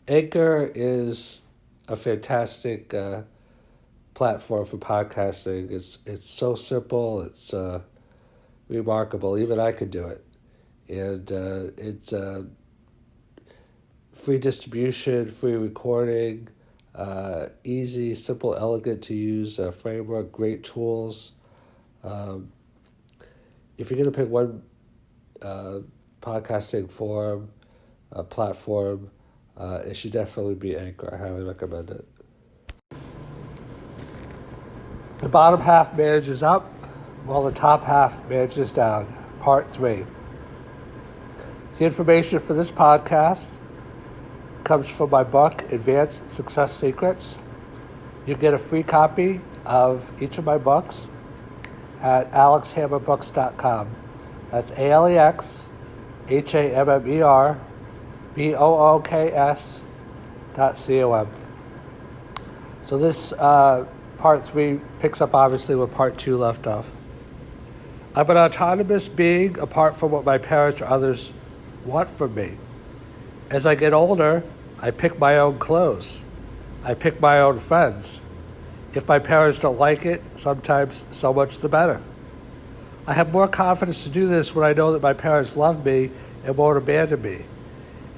Anchor is a fantastic platform for podcasting. It's so simple. It's remarkable. Even I could do it. And it's free distribution, free recording, easy, simple, elegant to use framework, great tools. If you're going to pick one podcasting forum, platform, it should definitely be Anchor. I highly recommend it. The bottom half manages up, while the top half manages down. Part 3. The information for this podcast comes from my book, Advanced Success Secrets. You get a free copy of each of my books at alexhammerbooks.com. That's AlexHammerbooks.com. So this part 3 picks up obviously where part 2 left off. I'm an autonomous being apart from what my parents or others want from me. As I get older, I pick my own clothes. I pick my own friends. If my parents don't like it, sometimes so much the better. I have more confidence to do this when I know that my parents love me and won't abandon me.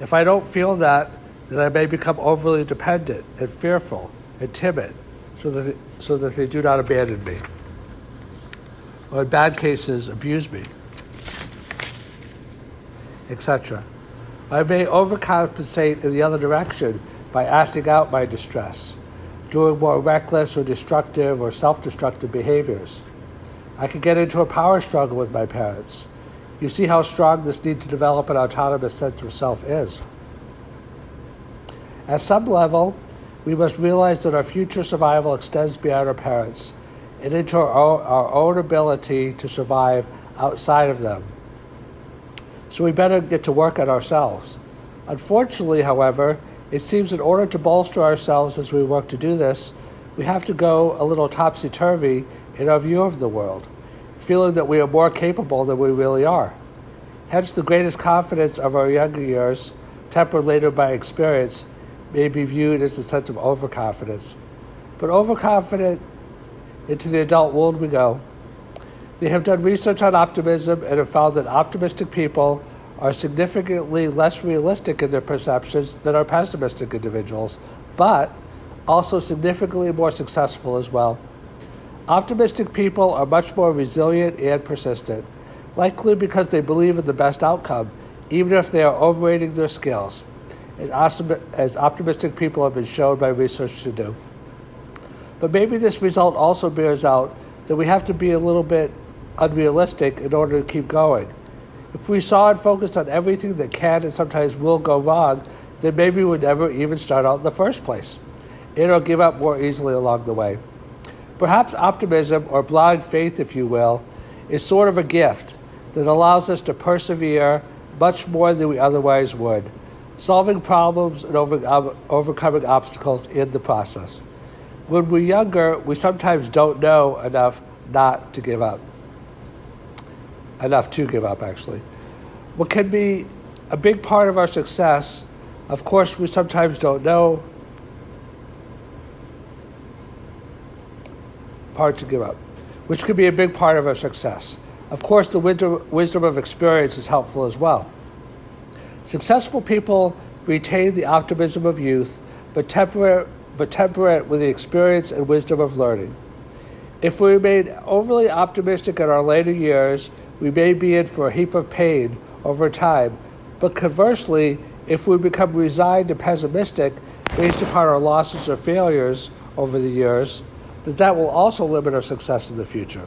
If I don't feel that, then I may become overly dependent and fearful and timid so that they do not abandon me, or in bad cases, abuse me, etc. I may overcompensate in the other direction by acting out my distress, doing more reckless or destructive or self-destructive behaviors. I could get into a power struggle with my parents. You see how strong this need to develop an autonomous sense of self is. At some level, we must realize that our future survival extends beyond our parents and into our own ability to survive outside of them. So we better get to work on ourselves. Unfortunately, however, it seems in order to bolster ourselves as we work to do this, we have to go a little topsy-turvy in our view of the world, feeling that we are more capable than we really are. Hence, the greatest confidence of our younger years, tempered later by experience, may be viewed as a sense of overconfidence. But overconfident into the adult world we go. They have done research on optimism and have found that optimistic people are significantly less realistic in their perceptions than our pessimistic individuals, but also significantly more successful as well. Optimistic people are much more resilient and persistent, likely because they believe in the best outcome, even if they are overrating their skills, as optimistic people have been shown by research to do. But maybe this result also bears out that we have to be a little bit unrealistic in order to keep going. If we saw and focused on everything that can and sometimes will go wrong, then maybe we'd never even start out in the first place, or give up more easily along the way. Perhaps optimism, or blind faith if you will, is sort of a gift that allows us to persevere much more than we otherwise would, solving problems and overcoming obstacles in the process. When we're younger, we sometimes don't know enough not to give up. Enough to give up, actually. What can be a big part of our success, of course, we sometimes don't know. Part to give up, which could be a big part of our success. Of course, the wisdom of experience is helpful as well. Successful people retain the optimism of youth, but temper it with the experience and wisdom of learning. If we remain overly optimistic in our later years, we may be in for a heap of pain over time, but conversely, if we become resigned and pessimistic based upon our losses or failures over the years, that will also limit our success in the future.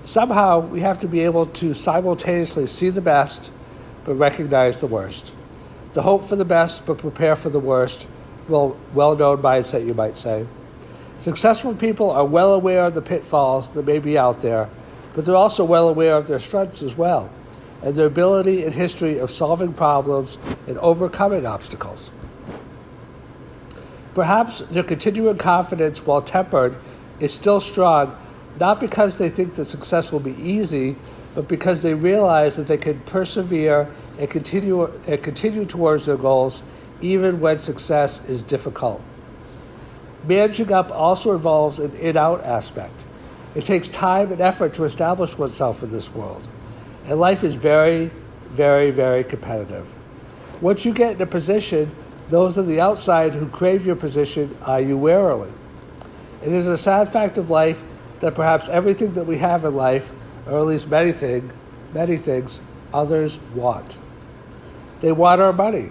Somehow, we have to be able to simultaneously see the best, but recognize the worst. The hope for the best, but prepare for the worst. Well-known mindset, you might say. Successful people are well aware of the pitfalls that may be out there, but they're also well aware of their strengths as well, and their ability and history of solving problems and overcoming obstacles. Perhaps their continuing confidence, while tempered, is still strong, not because they think that success will be easy, but because they realize that they can persevere and continue towards their goals, even when success is difficult. Managing up also involves an in-out aspect. It takes time and effort to establish oneself in this world. And life is very, very, very competitive. Once you get in a position, those on the outside who crave your position eye you warily. It is a sad fact of life that perhaps everything that we have in life, or at least many things, others want. They want our money.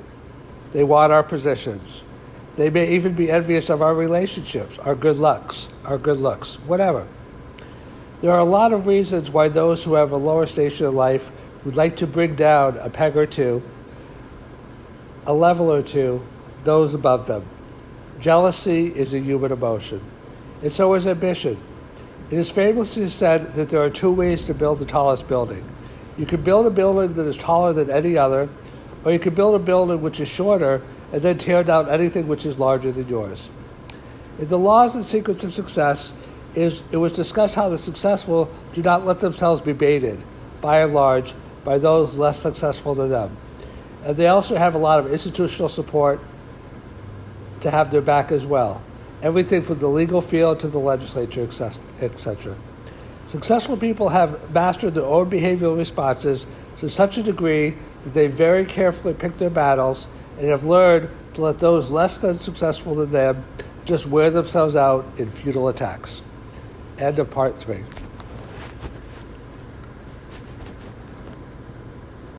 They want our positions. They may even be envious of our relationships, our good looks, whatever. There are a lot of reasons why those who have a lower station in life would like to bring down a peg or two, a level or two, those above them. Jealousy is a human emotion, and so is ambition. It is famously said that there are two ways to build the tallest building. You can build a building that is taller than any other, or you can build a building which is shorter and then tear down anything which is larger than yours. In the laws and secrets of success, it was discussed how the successful do not let themselves be baited, by and large, by those less successful than them. And they also have a lot of institutional support to have their back as well. Everything from the legal field to the legislature, etc. Successful people have mastered their own behavioral responses to such a degree that they very carefully pick their battles and have learned to let those less than successful than them just wear themselves out in futile attacks. End of part 3.